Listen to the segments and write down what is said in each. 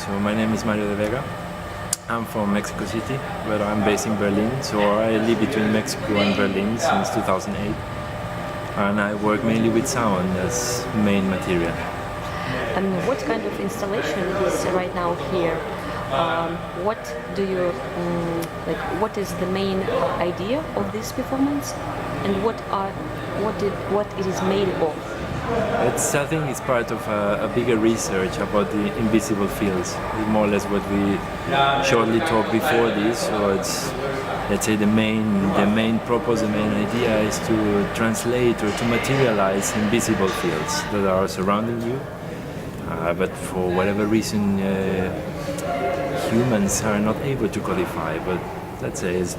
So my name is Mario de Vega. I'm from Mexico City, but I'm based in Berlin. So I live between Mexico and Berlin since 2008. And I work mainly with sound as main material. And what kind of installation is right now here? What do you What is the main idea of this performance, and what it is made of? I think it's part of a bigger research about the invisible fields. It's more or less what we shortly talked before this. So it's, let's say, the main purpose, the main idea is to translate or to materialize invisible fields that are surrounding you. But for whatever reason, humans are not able to codify. But let's say it's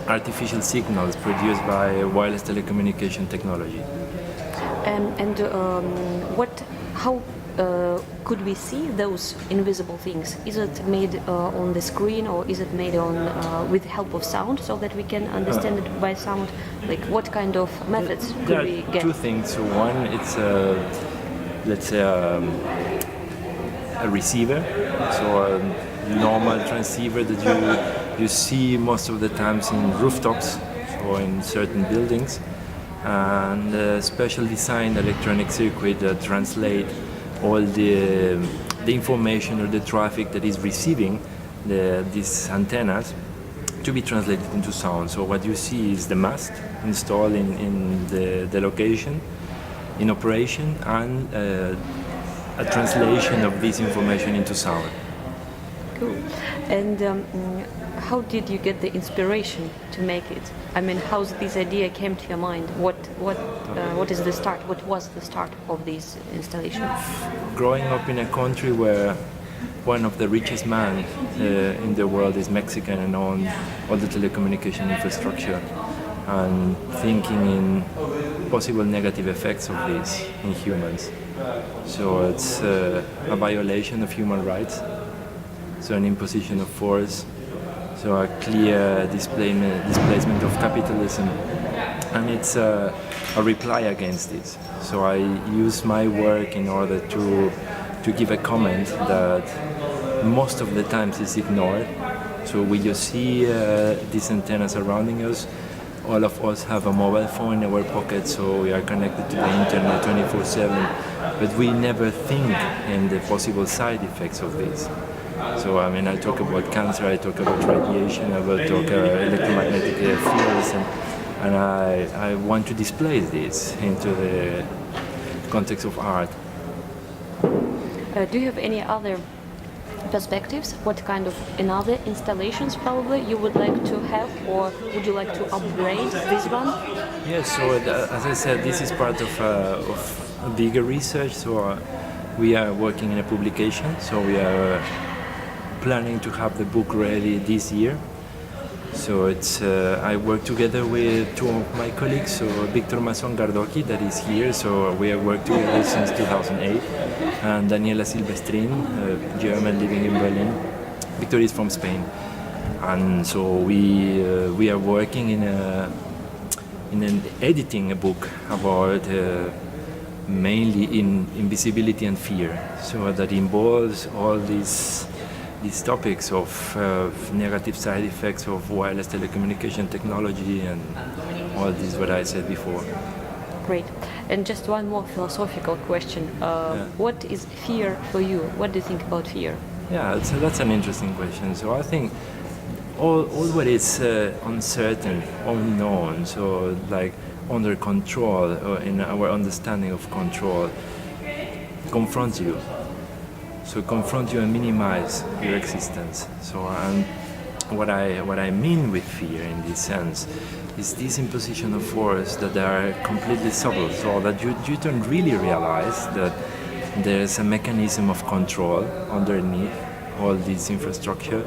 artificial signals produced by wireless telecommunication technology. How could we see those invisible things? Is it made on the screen, or is it made on with the help of sound, so that we can understand it by sound? Like, what kind of methods could we get? Two things. So one, it's let's say a receiver, so a normal transceiver that you see most of the times in rooftops or in certain buildings, and a special designed electronic circuit that translate all the information or the traffic that is receiving these antennas to be translated into sound. So what you see is the mast installed in the location, in operation, and a translation of this information into sound. Cool. And how did you get the inspiration to make it? I mean, how this idea came to your mind? What is the start? What was the start of this installation? Growing up in a country where one of the richest men in the world is Mexican and owns all the telecommunication infrastructure, and thinking in possible negative effects of this in humans. So it's a violation of human rights, so an imposition of force, so a clear displacement of capitalism, and it's a reply against this. So I use my work in order to give a comment that most of the times is ignored. So we just see these antennas surrounding us. All of us have a mobile phone in our pocket, so we are connected to the internet 24/7, but we never think in the possible side effects of this. So I mean, I talk about cancer, I talk about radiation, I will talk electromagnetic fields, and I want to display this into the context of art. Do you have any other perspectives? What kind of another installations probably you would like to have, or would you like to upgrade this one? Yes, so as I said, this is part of a bigger research. So we are working in a publication, so we are planning to have the book ready this year. So it's I work together with two of my colleagues, so Victor Masson Gardoki, that is here, so we have worked together since 2008, and Daniela Silvestrin, German living in Berlin. Victor is from Spain, and so we are working in editing a book about mainly in invisibility and fear, so that involves all these topics of negative side effects of wireless telecommunication technology and all this what I said before. Great. And just one more philosophical question. What is fear for you? What do you think about fear? Yeah, so that's an interesting question. So I think all what is uncertain, unknown, so like under control, or in our understanding of control, confronts you. So confront you and minimize your existence. So what I mean with fear in this sense is this imposition of force that are completely subtle, so that you don't really realize that there's a mechanism of control underneath all this infrastructure.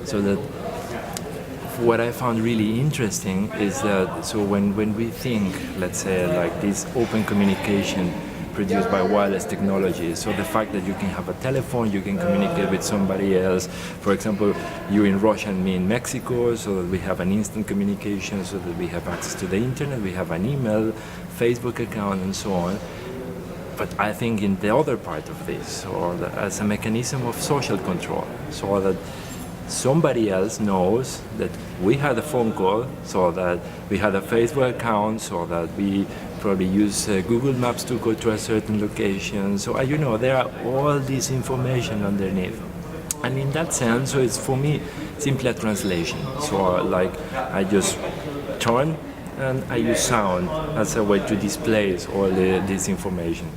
So that what I found really interesting is that so when we think, let's say, like this open communication produced by wireless technology. So the fact that you can have a telephone, you can communicate with somebody else. For example, you in Russia and me in Mexico, so that we have an instant communication, so that we have access to the internet, we have an email, Facebook account, and so on. but I think in the other part of this, or as a mechanism of social control, so that somebody else knows that we had a phone call, so that we had a Facebook account, so that we probably use Google Maps to go to a certain location. So there are all this information underneath. And in that sense, so it's for me simply a translation. So like I just turn and I use sound as a way to display all this information.